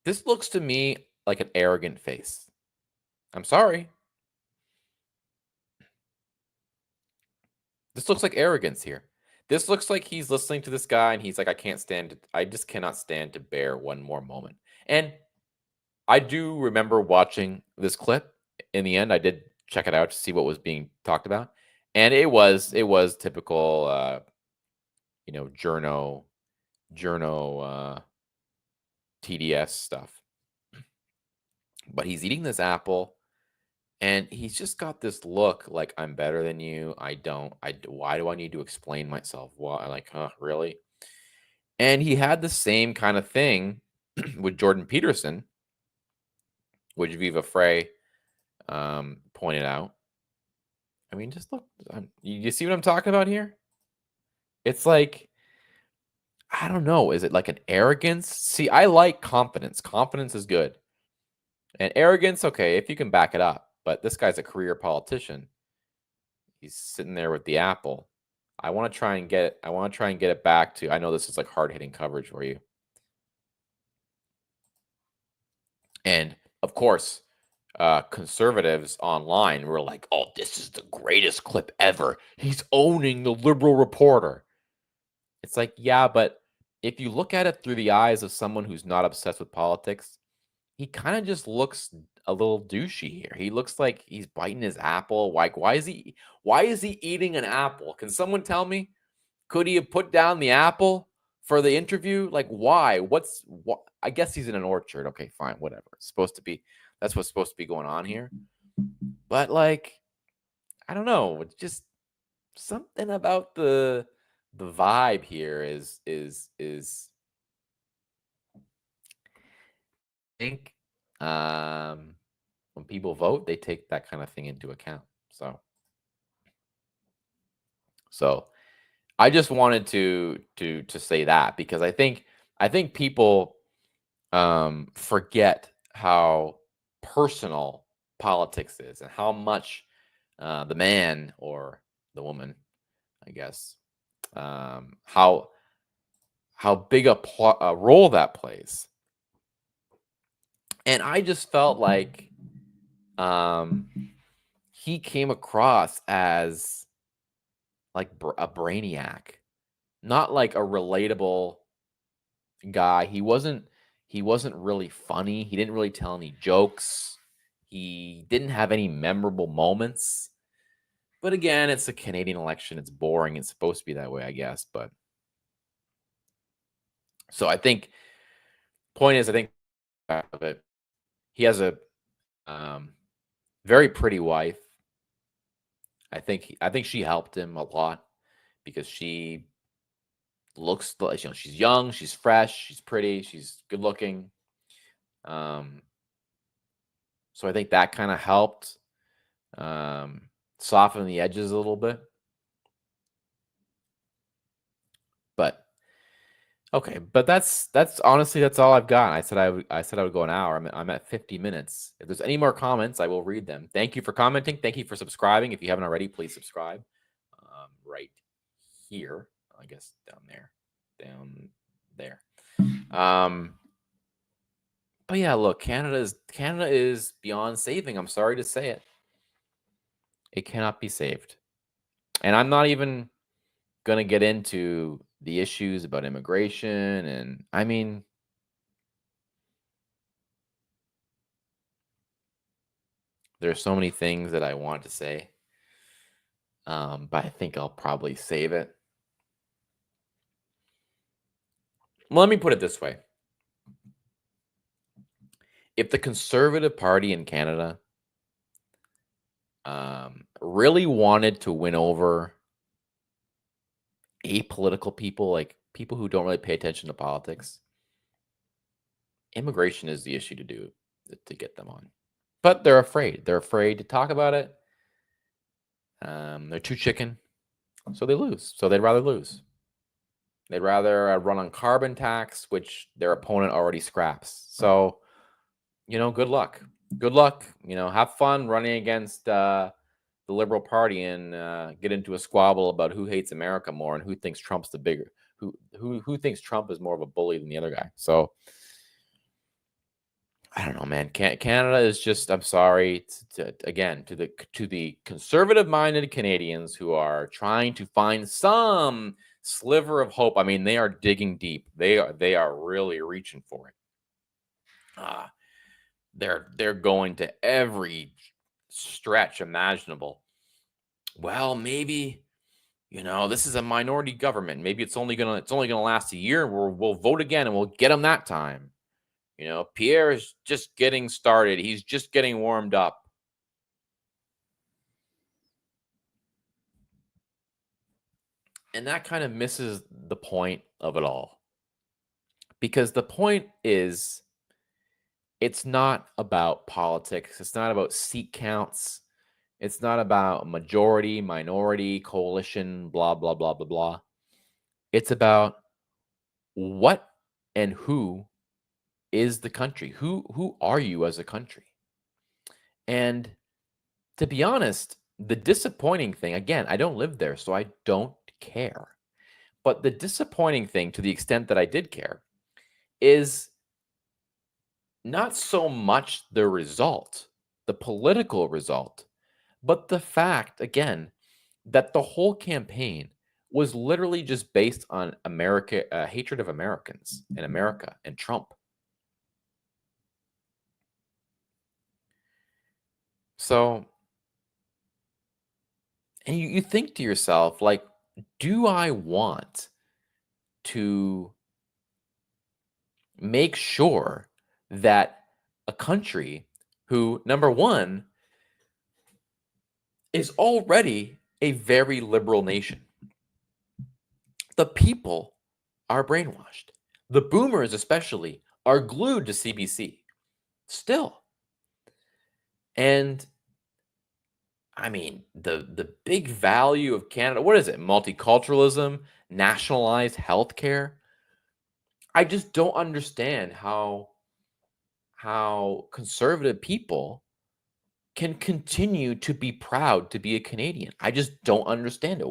[SPEAKER 1] This looks to me like an arrogant face. I'm sorry. This looks like arrogance here. This looks like he's listening to this guy and he's like, I just cannot stand to bear one more moment. And I do remember watching this clip. in the end, I did check it out to see what was being talked about, and it was typical, journo TDS stuff. But he's eating this apple, and he's just got this look like, I'm better than you. I don't. Why do I need to explain myself? Why? Like, huh? Really? And he had the same kind of thing with Jordan Peterson, which Viva Frey pointed out. I mean, just look. You see what I'm talking about here? It's like, I don't know. Is it like an arrogance? See, I like confidence. Confidence is good. And arrogance, okay, if you can back it up. But this guy's a career politician. He's sitting there with the apple. I want to try and get it back to, I know this is like hard-hitting coverage for you. And of course, conservatives online were like, "Oh, this is the greatest clip ever. He's owning the liberal reporter." It's like, yeah, but if you look at it through the eyes of someone who's not obsessed with politics, he kind of just looks a little douchey here. He looks like he's biting his apple. Like, why is he eating an apple? Can someone tell me? Could he have put down the apple for the interview? Like, why? What? I guess he's in an orchard. Okay, fine, whatever. It's supposed to be. That's what's supposed to be going on here. But like, I don't know. It's just something about the vibe here is. I think when people vote, they take that kind of thing into account. So I just wanted to say that, because I think people forget how personal politics is, and how much the man or the woman, I guess, how big a role that plays. And I just felt like he came across as like a brainiac, not like a relatable guy. He wasn't really funny. He didn't really tell any jokes. He didn't have any memorable moments. But again, it's a Canadian election. It's boring. It's supposed to be that way, I guess. But so I think point is, I think of it, he has a very pretty wife. I think she helped him a lot, because she looks like, she's young, she's fresh, she's pretty, she's good looking. So I think that kind of helped soften the edges a little bit. But okay, but that's honestly, that's all I've got. I said I would go an hour. I'm at 50 minutes. If there's any more comments, I will read them. Thank you for commenting. Thank you for subscribing. If you haven't already, please subscribe. Right here, I guess down there. But yeah, look, Canada is beyond saving. I'm sorry to say it. It cannot be saved. And I'm not even going to get into the issues about immigration. And I mean, there's so many things that I want to say. But I think I'll probably save it. Well, let me put it this way. If the Conservative Party in Canada really wanted to win over apolitical people, like people who don't really pay attention to politics, immigration is the issue to get them on. But they're afraid. They're afraid to talk about it. They're too chicken, so they lose. So they'd rather lose. They'd rather run on carbon tax, which their opponent already scraps. So, good luck. Good luck. Have fun running against the Liberal Party and get into a squabble about who hates America more and who thinks Trump's the bigger, who thinks Trump is more of a bully than the other guy. So I don't know, man. Canada is just, I'm sorry, to the conservative-minded Canadians who are trying to find some sliver of hope. I mean, they are digging deep. They are really reaching for it. They're going to every stretch imaginable. Well, maybe, this is a minority government. Maybe it's only gonna last a year. We'll vote again and we'll get him that time. Pierre is just getting started. He's just getting warmed up. And that kind of misses the point of it all. Because the point is, it's not about politics. It's not about seat counts. It's not about majority, minority, coalition, blah, blah, blah, blah, blah. It's about what and who is the country. Who are you as a country? And to be honest, the disappointing thing, again, I don't live there, so I don't care. But the disappointing thing, to the extent that I did care, is not so much the result, the political result, but the fact, again, that the whole campaign was literally just based on hatred of Americans and America and Trump. So, and you think to yourself, like, do I want to make sure that a country who, number one, is already a very liberal nation, the people are brainwashed. The boomers, especially, are glued to CBC still. And I mean, the big value of Canada, what is it? Multiculturalism, nationalized healthcare. I just don't understand how conservative people can continue to be proud to be a Canadian. I just don't understand it.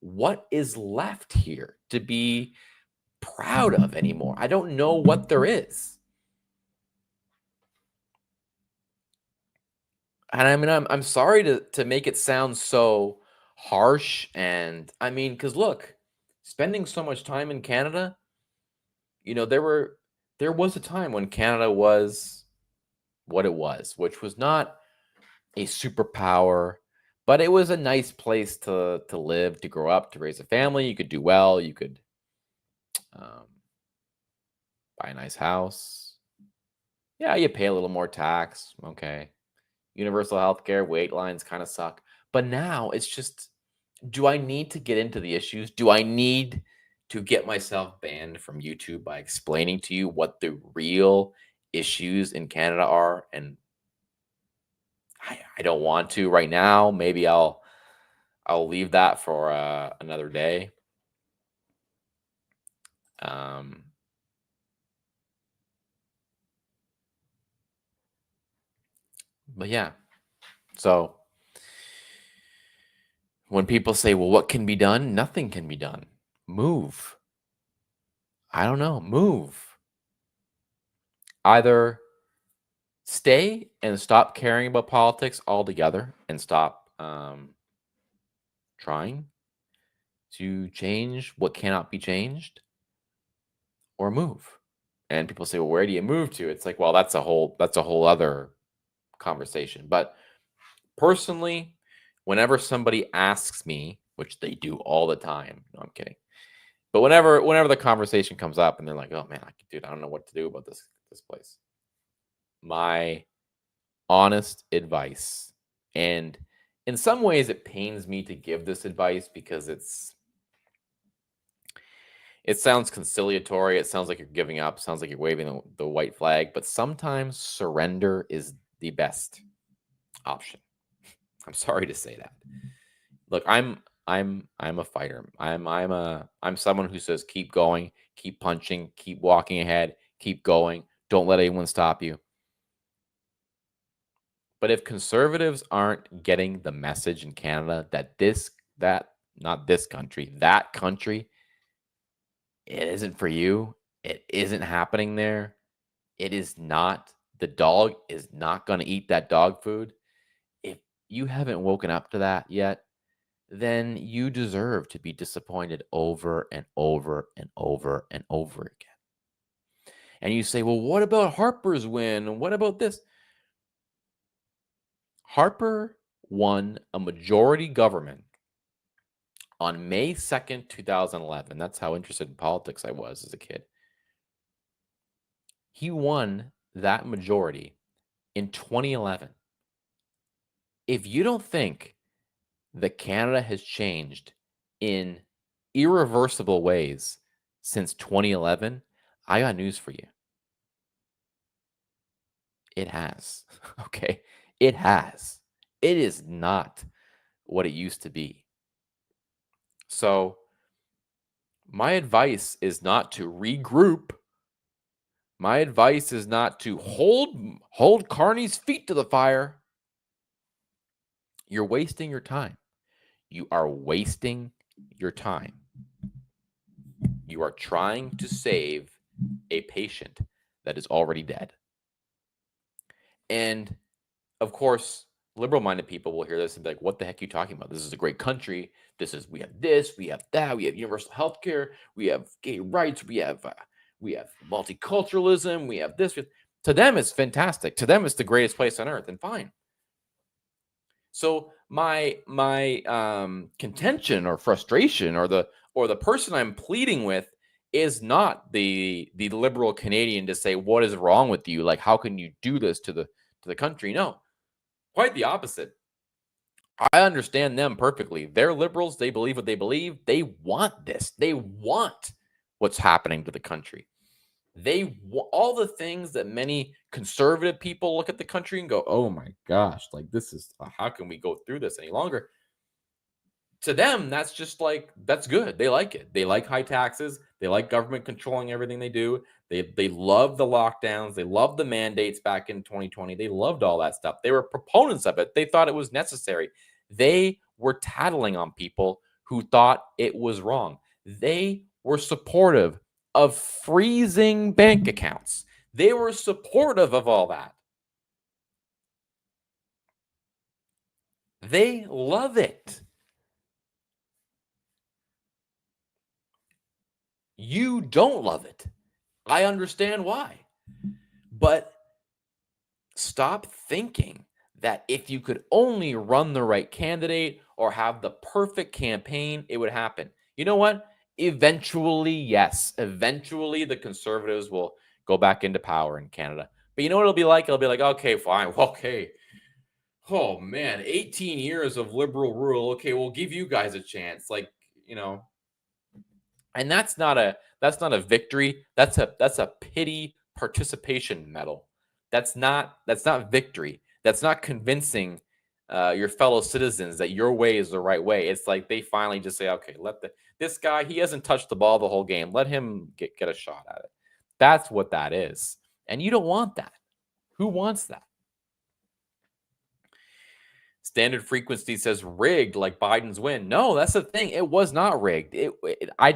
[SPEAKER 1] What is left here to be proud of anymore? I don't know what there is. And I mean, I'm sorry to make it sound so harsh. And I mean, because look, spending so much time in Canada, there was a time when Canada was what it was, which was not a superpower, but it was a nice place to live, to grow up, to raise a family. You could do well. You could um, buy a nice house. Yeah, you pay a little more tax. Okay. Universal healthcare, wait lines kind of suck. But now it's just, do I need to get into the issues? Do I need to get myself banned from YouTube by explaining to you what the real issues in Canada are? And I don't want to right now. Maybe I'll leave that for another day. Um, but yeah, so when people say, well, what can be done? Nothing can be done. Move. I don't know. Move. Either stay and stop caring about politics altogether and stop trying to change what cannot be changed, or move. And people say, well, where do you move to? It's like, well, that's a whole other conversation. But personally, whenever somebody asks me, which they do all the time, no, I'm kidding. But whenever the conversation comes up and they're like, oh man, dude, I don't know what to do about this place. My honest advice, and in some ways it pains me to give this advice because it sounds conciliatory, it sounds like you're giving up, sounds like you're waving the white flag, but sometimes surrender is the best option. I'm sorry to say that. Look, I'm a fighter. I'm someone who says keep going, keep punching, keep walking ahead, keep going. Don't let anyone stop you. But if conservatives aren't getting the message in Canada that not this country, that country, it isn't for you. It isn't happening there. It is not. The dog is not going to eat that dog food. If you haven't woken up to that yet, then you deserve to be disappointed over and over and over and over again. And you say, well, what about Harper's win? And what about this? Harper won a majority government on May 2nd, 2011. That's how interested in politics I was as a kid. He won that majority in 2011. If you don't think that Canada has changed in irreversible ways since 2011, I got news for you. It has. Okay. It has. It is not what it used to be. So, my advice is not to regroup. My advice is not to hold Carney's feet to the fire. You're wasting your time. You are wasting your time. You are trying to save a patient that is already dead. And of course, liberal-minded people will hear this and be like, what the heck are you talking about? This is a great country. We have this, we have that, we have universal health care, we have gay rights, we have multiculturalism, we have this. To them, it's fantastic. To them, it's the greatest place on earth, and fine. So my contention or frustration or the person I'm pleading with is not the liberal Canadian to say, what is wrong with you? Like, how can you do this to the country? No, quite the opposite. I understand them perfectly. They're liberals. They believe what they believe. They want this. They want what's happening to the country. All the things that many conservative people look at the country and go, oh my gosh, like this is, how can we go through this any longer? To them, that's just like, that's good. They like it. They like high taxes. They like government controlling everything they do. They love the lockdowns. They love the mandates back in 2020. They loved all that stuff. They were proponents of it. They thought it was necessary. They were tattling on people who thought it was wrong. They were supportive of freezing bank accounts. They were supportive of all that. They love it. You don't love it. I understand why. But stop thinking that if you could only run the right candidate or have the perfect campaign, it would happen. You know what? Eventually, yes. Eventually, the Conservatives will go back into power in Canada. But you know what it'll be like? It'll be like, okay, fine. Okay. Oh, man. 18 years of liberal rule. Okay, we'll give you guys a chance. Like, and that's not a victory. That's a pity participation medal. That's not victory. That's not convincing your fellow citizens that your way is the right way. It's like they finally just say, okay, this guy, he hasn't touched the ball the whole game. Let him get a shot at it. That's what that is. And you don't want that. Who wants that? Standard Frequency says rigged like Biden's win. No, that's the thing. It was not rigged. I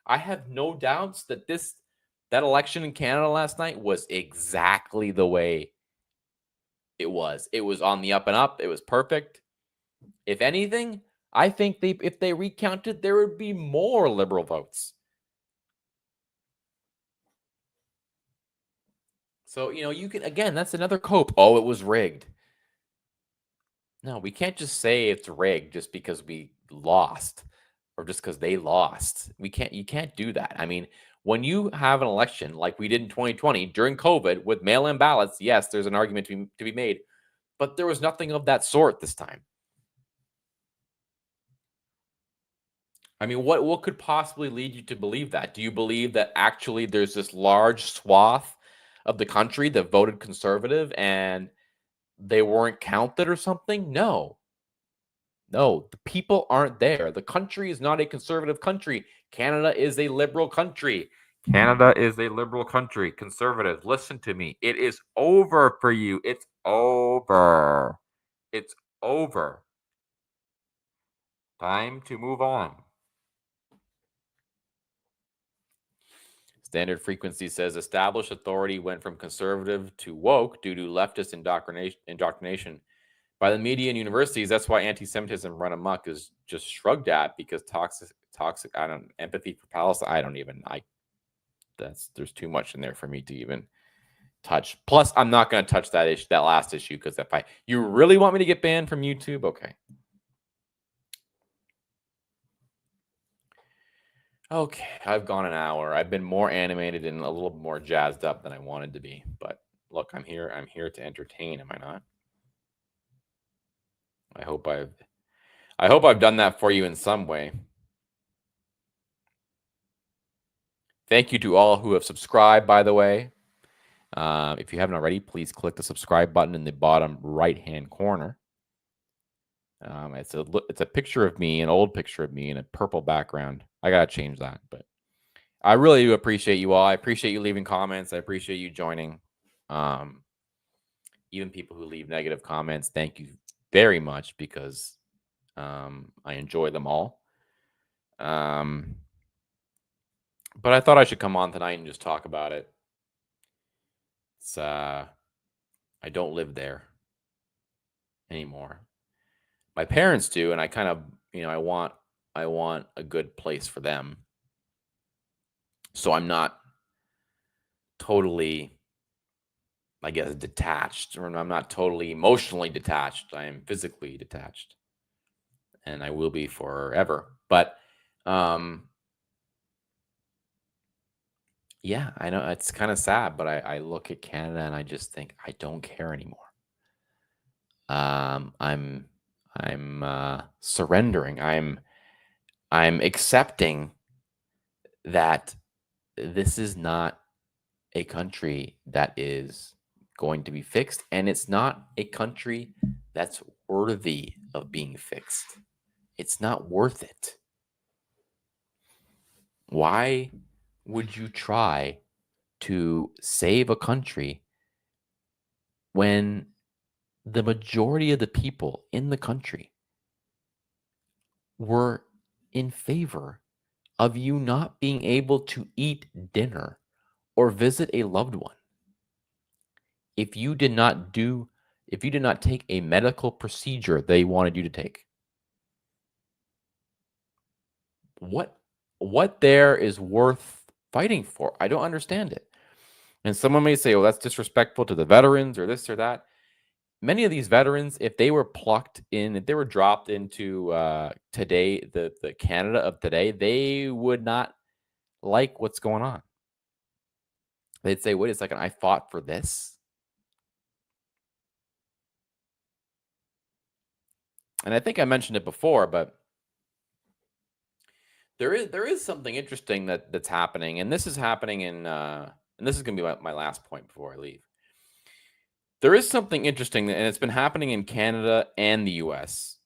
[SPEAKER 1] have no doubts that that election in Canada last night was exactly the way it was. It was on the up and up. It was perfect. If anything, I think if they recounted, there would be more liberal votes. So, you can, again, that's another cope. Oh, it was rigged. No, we can't just say it's rigged just because we lost or just because they lost. You can't do that. I mean, when you have an election like we did in 2020 during COVID with mail-in ballots, yes, there's an argument to be made, but there was nothing of that sort this time. I mean, what could possibly lead you to believe that? Do you believe that actually there's this large swath of the country that voted conservative and they weren't counted or something? No. No, the people aren't there. The country is not a conservative country. Canada is a liberal country. Canada is a liberal country. Conservatives, listen to me. It is over for you. It's over. It's over. Time to move on. Standard Frequency says established authority went from conservative to woke due to leftist indoctrination by the media and universities. That's why anti-Semitism run amok is just shrugged at because toxic. Empathy for Palestine. There's too much in there for me to even touch. Plus, I'm not going to touch that last issue, because if you really want me to get banned from YouTube, okay. Okay, I've gone an hour. I've been more animated and a little more jazzed up than I wanted to be. But look, I'm here. I'm here to entertain. Am I not? I hope I've done that for you in some way. Thank you to all who have subscribed, by the way. If you haven't already, please click the subscribe button in the bottom right-hand corner. It's a picture of me, an old picture of me in a purple background. I gotta change that, but I really do appreciate you all. I appreciate you leaving comments. I appreciate you joining. Even people who leave negative comments, thank you very much, because I enjoy them all. But I thought I should come on tonight and just talk about it. It's I don't live there anymore. My parents do, and I kind of, I want a good place for them. So I'm not totally, I guess, detached, or I'm not totally emotionally detached. I am physically detached, and I will be forever. But yeah, I know it's kind of sad, but I look at Canada and I just think I don't care anymore. I'm surrendering. I'm accepting that this is not a country that is going to be fixed, and it's not a country that's worthy of being fixed. It's not worth it. Why would you try to save a country when the majority of the people in the country were in favor of you not being able to eat dinner or visit a loved one if you did not take a medical procedure they wanted you to take? What there is worth fighting for? I don't understand it. And someone may say, "Oh, that's disrespectful to the veterans," or this or that. Many of these veterans, if they were if they were dropped into today, the Canada of today, they would not like what's going on. They'd say, "Wait a second, I fought for this." And I think I mentioned it before, but there is something interesting that's happening, and this is happening and this is going to be my last point before I leave. There is something interesting, and it's been happening in Canada and the US.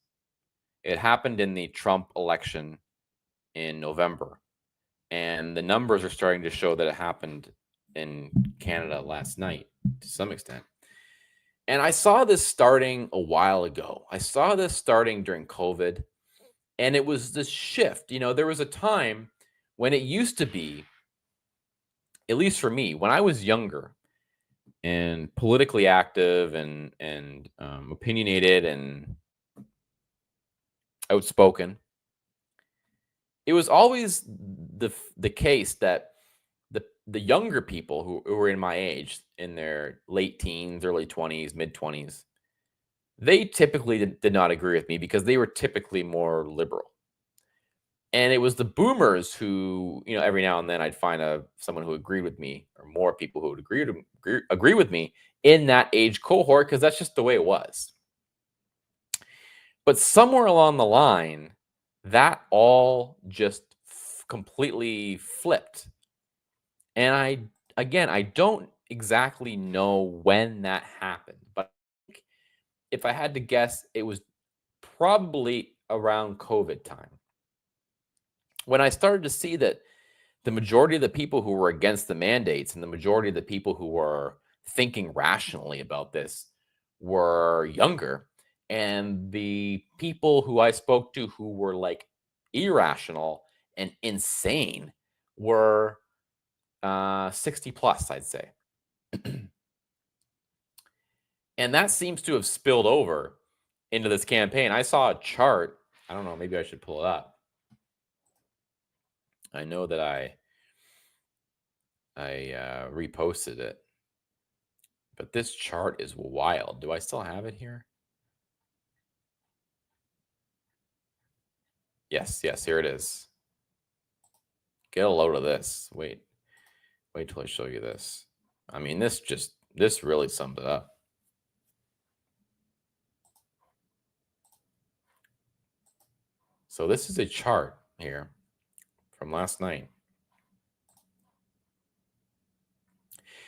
[SPEAKER 1] It happened in the Trump election in November, and the numbers are starting to show that it happened in Canada last night to some extent. And I saw this starting a while ago. I saw this starting during COVID, and it was this shift. There was a time when it used to be, at least for me, when I was younger and politically active and opinionated and outspoken, it was always the case that the younger people who were in my age, in their late teens, early 20s, mid 20s, they typically did not agree with me because they were typically more liberal. And it was the boomers who, every now and then I'd find someone who agreed with me, or more people who would agree with me in that age cohort, because that's just the way it was. But somewhere along the line, that all just completely flipped. And I don't exactly know when that happened, but if I had to guess, it was probably around COVID time, when I started to see that the majority of the people who were against the mandates and the majority of the people who were thinking rationally about this were younger, and the people who I spoke to who were like irrational and insane were 60 plus, I'd say. And that seems to have spilled over into this campaign. I saw a chart. I don't know, maybe I should pull it up. I know that I reposted it. But this chart is wild. Do I still have it here? Yes, here it is. Get a load of this. Wait till I show you this. I mean, this really summed it up. So this is a chart here from last night.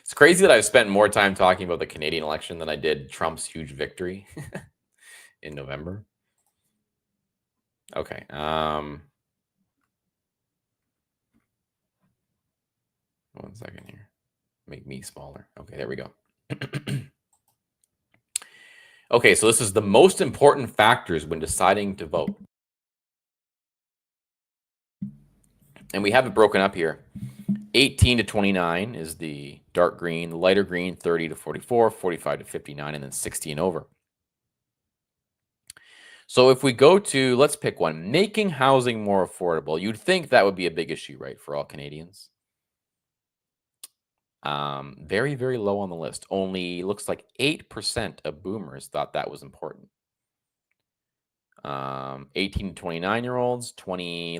[SPEAKER 1] It's crazy that I've spent more time talking about the Canadian election than I did Trump's huge victory in November. Okay. 1 second here. Make me smaller. Okay, there we go. Okay, so this is the most important factors when deciding to vote. And we have it broken up here. 18 to 29 is the dark green, the lighter green, 30 to 44, 45 to 59, and then 60 and over. So if we go to, let's pick one, making housing more affordable, you'd think that would be a big issue, right, for all Canadians. Very, very low on the list. Only looks like 8% of boomers thought that was important. 18 to 29-year-olds,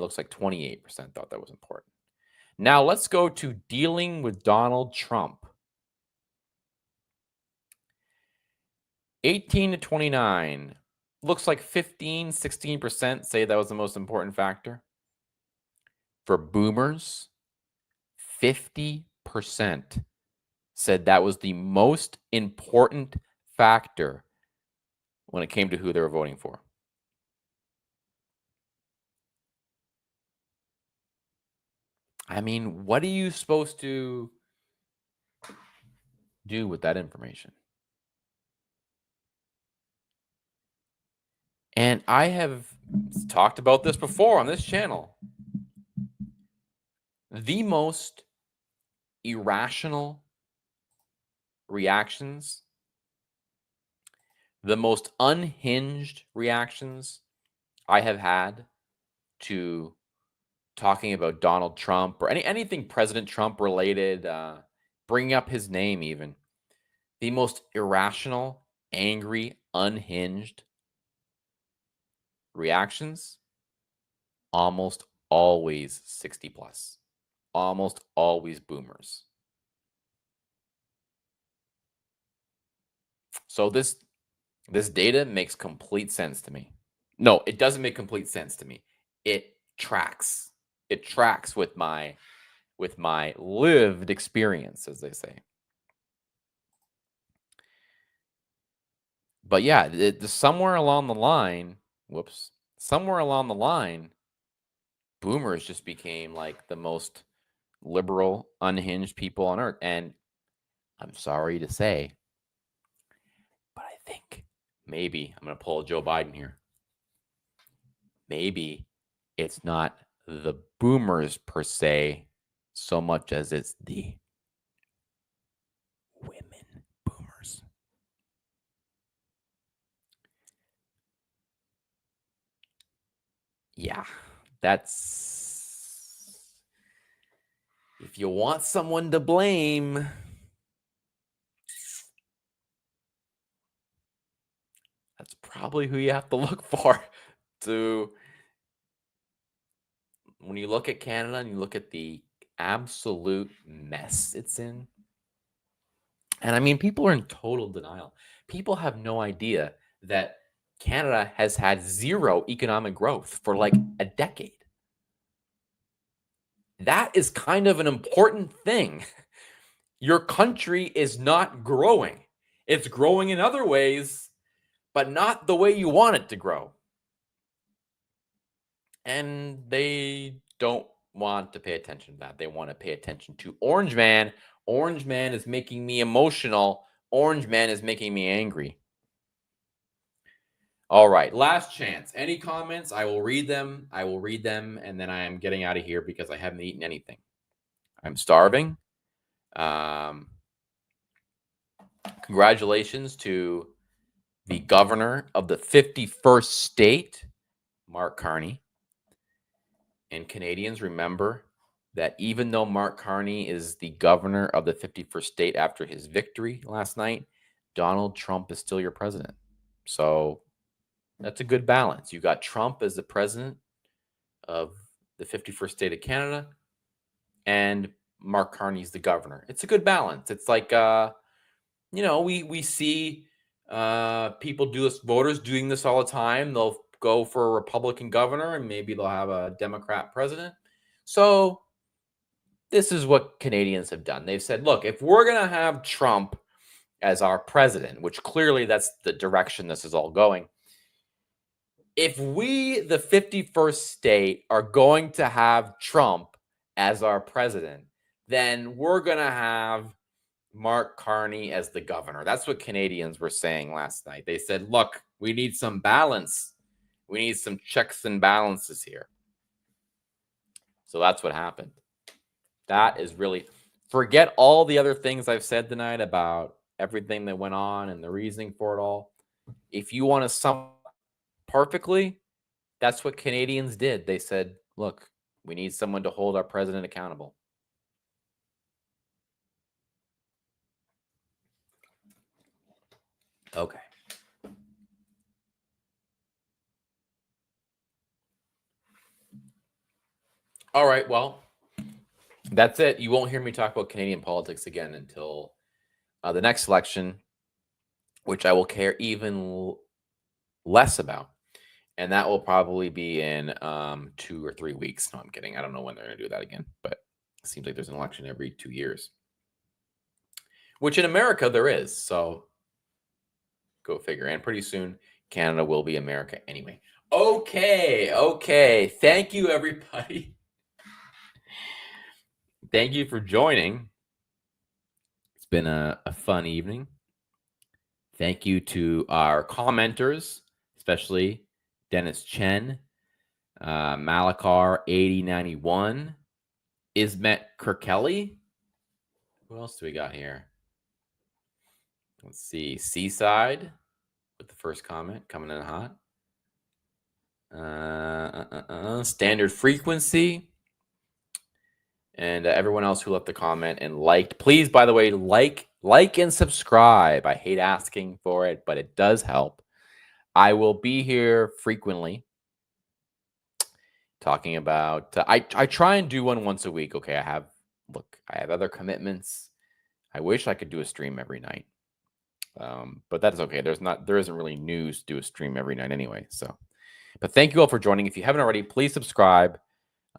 [SPEAKER 1] looks like 28% thought that was important. Now let's go to dealing with Donald Trump. 18 to 29, looks like 16% say that was the most important factor. For boomers, 50% said that was the most important factor when it came to who they were voting for. I mean, what are you supposed to do with that information? And I have talked about this before on this channel. The most irrational reactions, the most unhinged reactions I have had to talking about Donald Trump or anything President Trump related, bringing up his name even. The most irrational, angry, unhinged reactions, almost always 60 plus. Almost always boomers. So this data makes complete sense to me. No, it doesn't make complete sense to me. It tracks. It tracks with my lived experience, as they say. But yeah, somewhere along the line, boomers just became like the most liberal, unhinged people on earth. And I'm sorry to say, but I think maybe I'm going to pull a Joe Biden here. Maybe it's not the boomers per se so much as it's the women boomers. Yeah, that's, if you want someone to blame, that's probably who you have to look for to, when you look at Canada and you look at the absolute mess it's in. And I mean, people are in total denial. People have no idea that Canada has had zero economic growth for like a decade. That is kind of an important thing. Your country is not growing. It's growing in other ways, but not the way you want it to grow. And they don't want to pay attention to that. They want to pay attention to Orange Man. Orange Man is making me emotional. Orange Man is making me angry. All right, last chance. Any comments? I will read them. And then I am getting out of here because I haven't eaten anything. I'm starving. Congratulations to the governor of the 51st state, Mark Carney. And Canadians, remember, that even though Mark Carney is the governor of the 51st state after his victory last night, Donald Trump is still your president. So that's a good balance. You got Trump as the president of the 51st state of Canada, and Mark Carney's the governor. It's a good balance. It's like we see people do this, voters doing this all the time. They'll go for a Republican governor and maybe they'll have a Democrat president. So this is what Canadians have done. They've said, look, if we're going to have Trump as our president, which clearly that's the direction this is all going, if we, the 51st state, are going to have Trump as our president, then we're going to have Mark Carney as the governor. That's what Canadians were saying last night. They said, look, we need some balance. We need some checks and balances here. So that's what happened. That is really, forget all the other things I've said tonight about everything that went on and the reasoning for it all. If you want to sum perfectly, that's what Canadians did. They said, look, we need someone to hold our president accountable. Okay. All right. Well, that's it. You won't hear me talk about Canadian politics again until the next election, which I will care even less about. And that will probably be in 2 or 3 weeks. No, I'm kidding. I don't know when they're going to do that again, but it seems like there's an election every 2 years, which in America there is. So go figure. And pretty soon, Canada will be America anyway. Okay. Thank you, everybody. Thank you for joining. It's been a fun evening. Thank you to our commenters, especially Dennis Chen, Malakar 8091, Ismet Kirkelly. Who else do we got here? Let's see. Seaside with the first comment coming in hot. Standard Frequency. And everyone else who left the comment and liked. Please, by the way, like and subscribe. I hate asking for it, but it does help. I will be here frequently talking about I try and do one once a week. Okay, I have other commitments. I wish I could do a stream every night. But that's okay. There isn't really news to do a stream every night anyway. So, but thank you all for joining. If you haven't already, please subscribe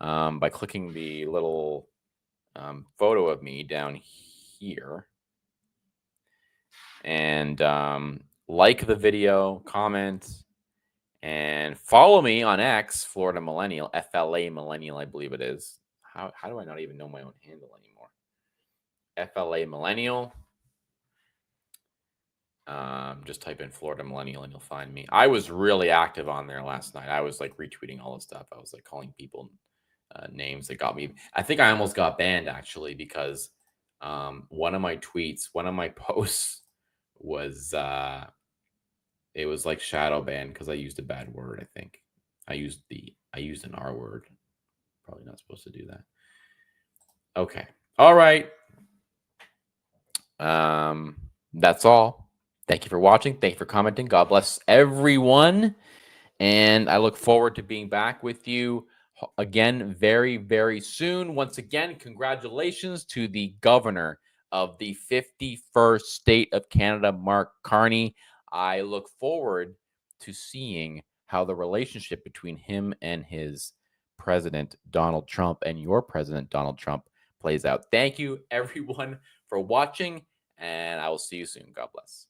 [SPEAKER 1] by clicking the little photo of me down here, and like the video, comment, and follow me on X, Florida Millennial, FLA Millennial, I believe it is. How do I not even know my own handle anymore? FLA Millennial. Just type in Florida Millennial and you'll find me. I was really active on there last night. I was like retweeting all the stuff. I was like calling people names that got me. I think I almost got banned actually because one of my tweets, one of my posts was it was like shadow banned because I used a bad word. I think I used an R word. Probably not supposed to do that. Okay. All right. That's all. Thank you for watching. Thank you for commenting. God bless everyone. And I look forward to being back with you again very, very soon. Once again, congratulations to the governor of the 51st state of Canada, Mark Carney. I look forward to seeing how the relationship between him and his president, Donald Trump, and your president, Donald Trump, plays out. Thank you, everyone, for watching, and I will see you soon. God bless.